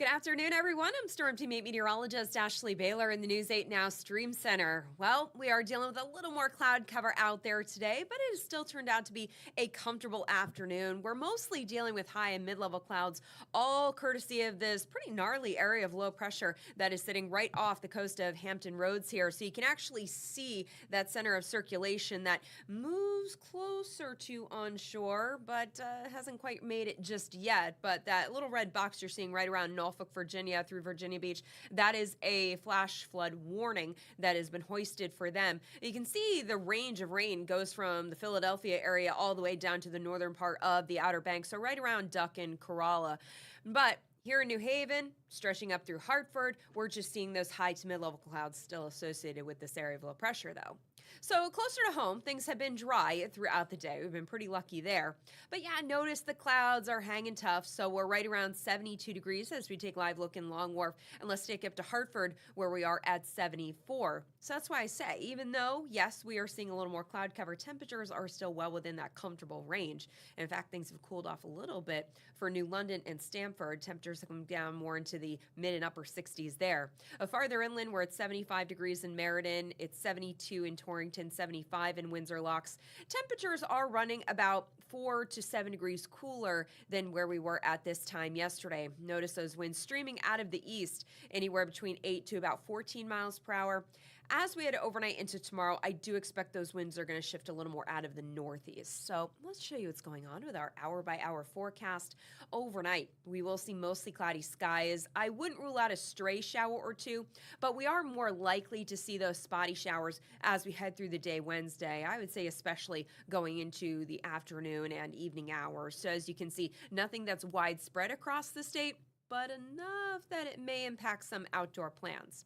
Good afternoon, everyone. I'm Storm Team 8 meteorologist Ashley Baylor in the News 8 Now Stream Center. Well, we are dealing with a little more cloud cover out there today, but it has still turned out to be a comfortable afternoon. We're mostly dealing with high and mid-level clouds, all courtesy of this pretty gnarly area of low pressure that is sitting right off the coast of Hampton Roads here. So you can actually see that center of circulation that moves closer to onshore, but hasn't quite made it just yet. But that little red box you're seeing right around Norfolk, Virginia through Virginia Beach, that is a flash flood warning that has been hoisted for them. You can see the range of rain goes from the Philadelphia area all the way down to the northern part of the Outer Banks, so right around Duck and Corolla. But here in New Haven, stretching up through Hartford, we're just seeing those high to mid-level clouds still associated with this area of low pressure, though. So closer to home, things have been dry throughout the day. We've been pretty lucky there. But yeah, notice the clouds are hanging tough. So we're right around 72 degrees as we take a live look in Long Wharf. And let's take up to Hartford where we are at 74. So that's why I say, even though, yes, we are seeing a little more cloud cover, temperatures are still well within that comfortable range. In fact, things have cooled off a little bit for New London and Stamford. Temperatures have come down more into the mid and upper 60s there. Farther inland, we're at 75 degrees in Meriden. It's 72 in Torrington, 75 in Windsor Locks. Temperatures are running about 4 to 7 degrees cooler than where we were at this time yesterday. Notice those winds streaming out of the east, anywhere between 8 to about 14 miles per hour. As we head overnight into tomorrow, I do expect those winds are going to shift a little more out of the northeast. So let's show you what's going on with our hour-by-hour forecast. Overnight, we will see mostly cloudy skies. I wouldn't rule out a stray shower or two, but we are more likely to see those spotty showers as we head through the day Wednesday. I would say especially going into the afternoon and evening hours. So as you can see, nothing that's widespread across the state, but enough that it may impact some outdoor plans.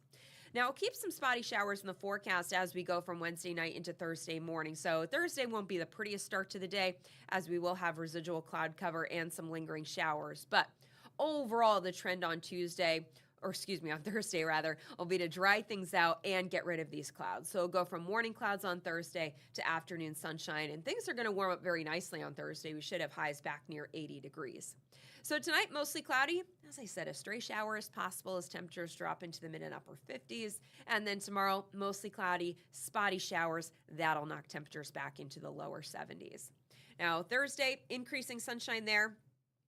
Now, we'll keep some spotty showers in the forecast as we go from Wednesday night into Thursday morning. So Thursday won't be the prettiest start to the day as we will have residual cloud cover and some lingering showers. But overall, the trend on on Thursday rather, will be to dry things out and get rid of these clouds. So it'll go from morning clouds on Thursday to afternoon sunshine, and things are going to warm up very nicely on Thursday. We should have highs back near 80 degrees. So tonight, mostly cloudy. As I said, a stray shower is possible as temperatures drop into the mid and upper 50s. And then tomorrow, mostly cloudy, spotty showers. That'll knock temperatures back into the lower 70s. Now, Thursday, increasing sunshine there.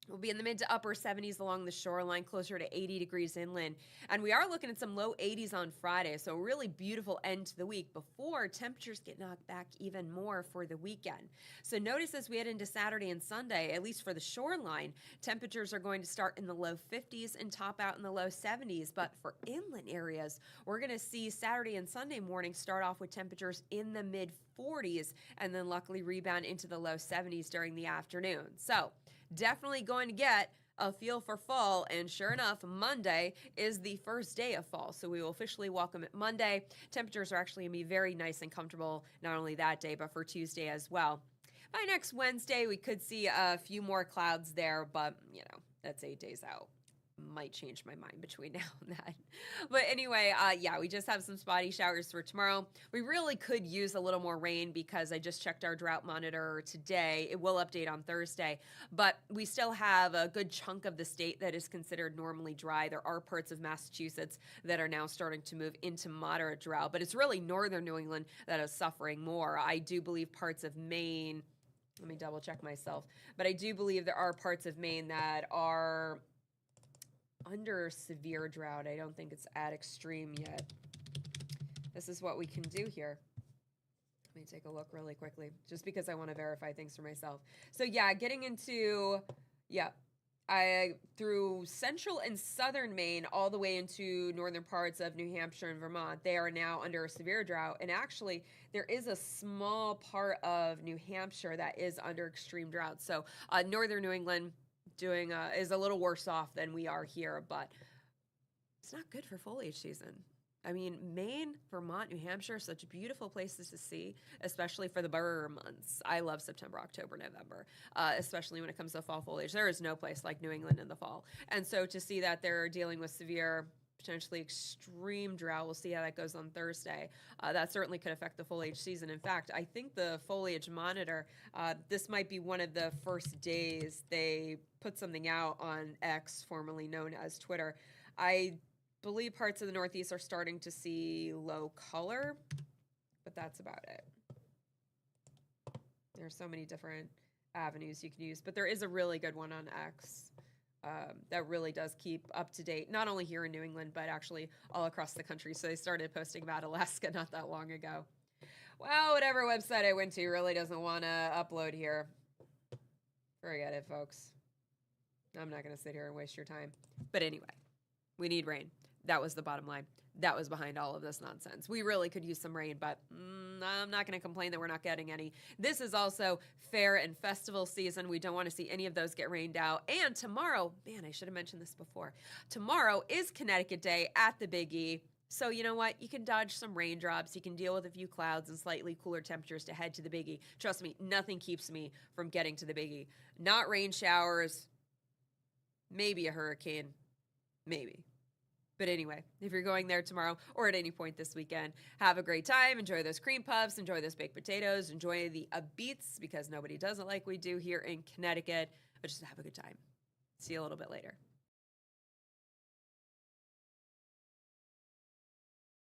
We'll be in the mid to upper 70s along the shoreline, closer to 80 degrees inland. And we are looking at some low 80s on Friday, so a really beautiful end to the week before temperatures get knocked back even more for the weekend. So notice as we head into Saturday and Sunday, at least for the shoreline, temperatures are going to start in the low 50s and top out in the low 70s. But for inland areas, we're going to see Saturday and Sunday morning start off with temperatures in the mid 40s and then luckily rebound into the low 70s during the afternoon. So definitely going to get a feel for fall, and sure enough, Monday is the first day of fall, so we will officially welcome it Monday. Temperatures are actually going to be very nice and comfortable, not only that day, but for Tuesday as well. By next Wednesday, we could see a few more clouds there, but, that's 8 days out. Might change my mind between now and then. But anyway, we just have some spotty showers for tomorrow. We really could use a little more rain because I just checked our drought monitor today. It will update on Thursday, but we still have a good chunk of the state that is considered normally dry. There are parts of Massachusetts that are now starting to move into moderate drought, but it's really northern New England that is suffering more. I do believe parts of Maine, let me double check myself, but I do believe there are parts of Maine that are under severe drought. I don't think it's at extreme yet. This is what we can do here. Let me take a look really quickly, just because I want to verify things for myself. So getting into, through central and southern Maine, all the way into northern parts of New Hampshire and Vermont, they are now under a severe drought. And actually, there is a small part of New Hampshire that is under extreme drought. So northern New England is a little worse off than we are here, but it's not good for foliage season. I mean, Maine, Vermont, New Hampshire, such beautiful places to see, especially for the burr months. I love September, October, November, especially when it comes to fall foliage. There is no place like New England in the fall. And so to see that they're dealing with severe potentially extreme drought. We'll see how that goes on Thursday. That certainly could affect the foliage season. In fact, I think the foliage monitor, this might be one of the first days they put something out on X, formerly known as Twitter. I believe parts of the Northeast are starting to see low color, but that's about it. There are so many different avenues you can use, but there is a really good one on X that really does keep up to date, not only here in New England, but actually all across the country. So they started posting about Alaska not that long ago. Well, whatever website I went to really doesn't want to upload here. Forget it, folks. I'm not going to sit here and waste your time. But anyway, we need rain. That was the bottom line. That was behind all of this nonsense. We really could use some rain, but I'm not going to complain that we're not getting any. This is also fair and festival season. We don't want to see any of those get rained out. And tomorrow, man, I should have mentioned this before. Tomorrow is Connecticut Day at the Big E. So you know what? You can dodge some raindrops. You can deal with a few clouds and slightly cooler temperatures to head to the Big E. Trust me, nothing keeps me from getting to the Big E. Not rain showers, maybe a hurricane, maybe. But anyway, if you're going there tomorrow or at any point this weekend, have a great time. Enjoy those cream puffs. Enjoy those baked potatoes. Enjoy the beets because nobody does it like we do here in Connecticut. But just have a good time. See you a little bit later.